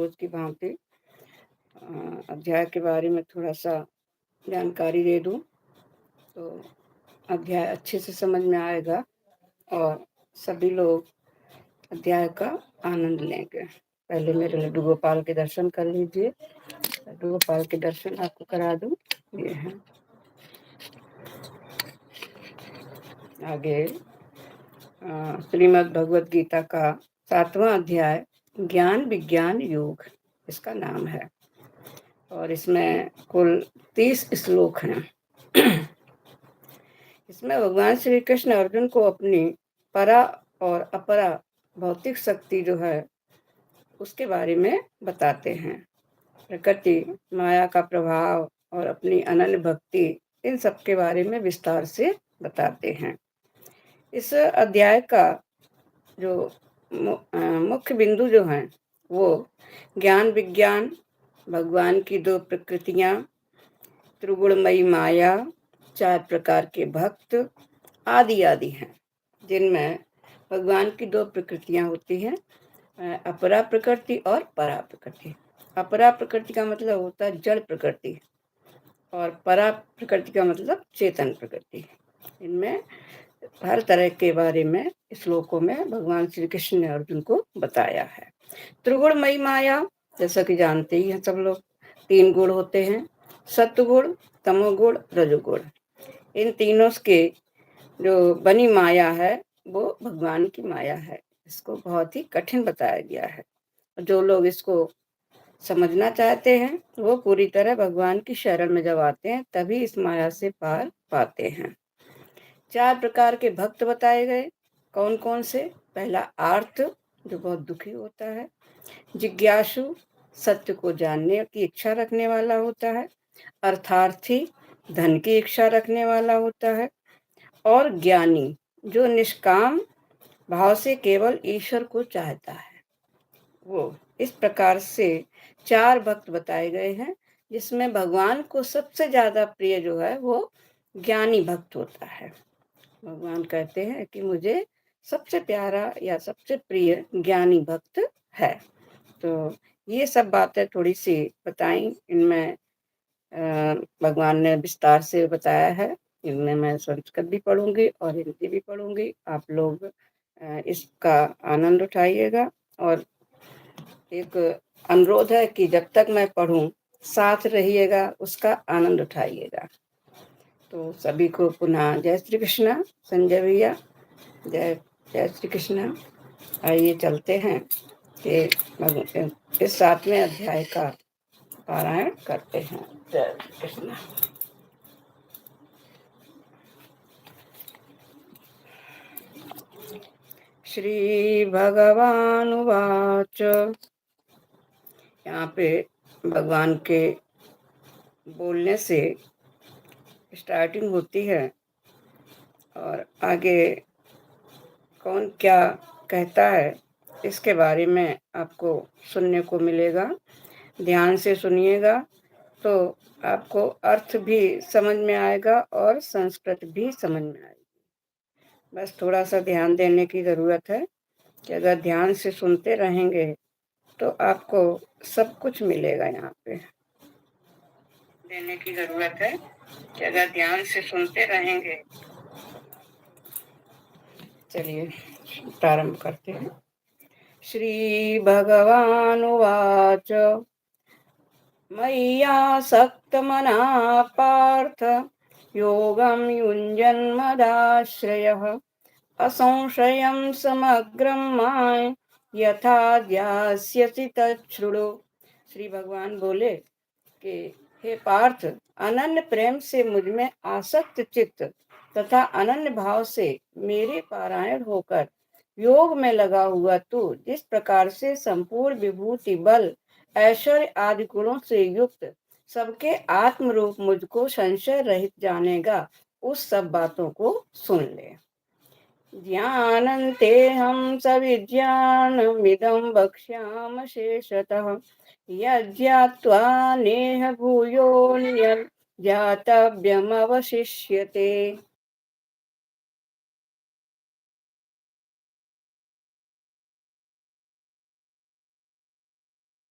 रोज की भांति अध्याय के बारे में थोड़ा सा जानकारी दे दूं तो अध्याय अच्छे से समझ में आएगा और सभी लोग अध्याय का आनंद लेंगे। पहले मेरे लड्डू गोपाल के दर्शन कर लीजिए। लड्डू गोपाल के दर्शन आपको करा दूं। ये है आगे श्रीमद् भगवद गीता का 7वां अध्याय ज्ञान विज्ञान योग इसका नाम है और इसमें कुल 30 श्लोक हैं। इसमें भगवान श्री कृष्ण अर्जुन को अपनी परा और अपरा भौतिक शक्ति जो है उसके बारे में बताते हैं। प्रकृति, माया का प्रभाव और अपनी अनन्य भक्ति, इन सब के बारे में विस्तार से बताते हैं। इस अध्याय का जो मुख्य बिंदु जो हैं वो ज्ञान विज्ञान, भगवान की 2 प्रकृतियां, त्रिगुणमयी माया, 4 प्रकार के भक्त आदि आदि हैं, जिनमें भगवान की 2 प्रकृतियां होती हैं, अपरा प्रकृति और परा प्रकृति। अपरा प्रकृति का मतलब होता है जड़ प्रकृति और परा प्रकृति का मतलब चेतन प्रकृति। इनमें हर तरह के बारे में श्लोकों में भगवान श्री कृष्ण ने अर्जुन को बताया है। त्रिगुणमयी माया जैसा कि जानते ही हैं सब लोग, 3 गुण होते हैं, सत्वगुण, तमोगुण, रजोगुण। इन तीनों के जो बनी माया है वो भगवान की माया है। इसको बहुत ही कठिन बताया गया है। जो लोग इसको समझना चाहते हैं वो पूरी तरह भगवान की शरण में जब आते हैं तभी इस माया से पार पाते हैं। 4 प्रकार के भक्त बताए गए। कौन कौन से? पहला आर्त, जो बहुत दुखी होता है। जिज्ञासु, सत्य को जानने की इच्छा रखने वाला होता है। अर्थार्थी, धन की इच्छा रखने वाला होता है। और ज्ञानी, जो निष्काम भाव से केवल ईश्वर को चाहता है वो। इस प्रकार से 4 भक्त बताए गए हैं, जिसमें भगवान को सबसे ज्यादा प्रिय जो है वो ज्ञानी भक्त होता है। भगवान कहते हैं कि मुझे सबसे प्यारा या सबसे प्रिय ज्ञानी भक्त है। तो ये सब बातें थोड़ी सी बताई, इनमें भगवान ने विस्तार से बताया है। इनमें मैं संस्कृत भी पढ़ूंगी और हिंदी भी पढ़ूंगी। आप लोग इसका आनंद उठाइएगा और एक अनुरोध है कि जब तक मैं पढ़ूं साथ रहिएगा, उसका आनंद उठाइएगा। तो सभी को पुनः जय श्री कृष्ण। संजय भैया, जय जय श्री कृष्ण। आइए चलते हैं कि इस 7वें अध्याय का पारायण करते हैं। जय श्री कृष्ण। श्री भगवानुवाच। यहाँ पे भगवान के बोलने से स्टार्टिंग होती है और आगे कौन क्या कहता है इसके बारे में आपको सुनने को मिलेगा। ध्यान से सुनिएगा तो आपको अर्थ भी समझ में आएगा और संस्कृत भी समझ में आएगी। बस थोड़ा सा ध्यान देने की ज़रूरत है कि अगर ध्यान से सुनते रहेंगे तो आपको सब कुछ मिलेगा। यहाँ पे देने की ज़रूरत है कि अगर ध्यान से सुनते रहेंगे। चलिए प्रारंभ करते हैं। श्री भगवानुवाच। मय्यासक्तमनः पार्थ योगं युञ्जन्मदाश्रयः असंशयं समग्रं मां यथा ध्यास्यसि तच्छृणु। श्री भगवान बोले कि हे पार्थ, अनन्य प्रेम से मुझ में आसक्त चित्त तथा अनन्य भाव से मेरे पारायण होकर योग में लगा हुआ तू जिस प्रकार से संपूर्ण विभूति, बल, ऐश्वर्य आदि गुणों से युक्त सबके आत्म रूप मुझको संशय रहित जानेगा, उस सब बातों को सुन ले। ज्ञानन्ते हम सविज्ञानमिदं वक्ष्याम शेषतः यज्ञात्वा नेह भूयोऽन्यत् ज्ञातव्यमवशिष्यते।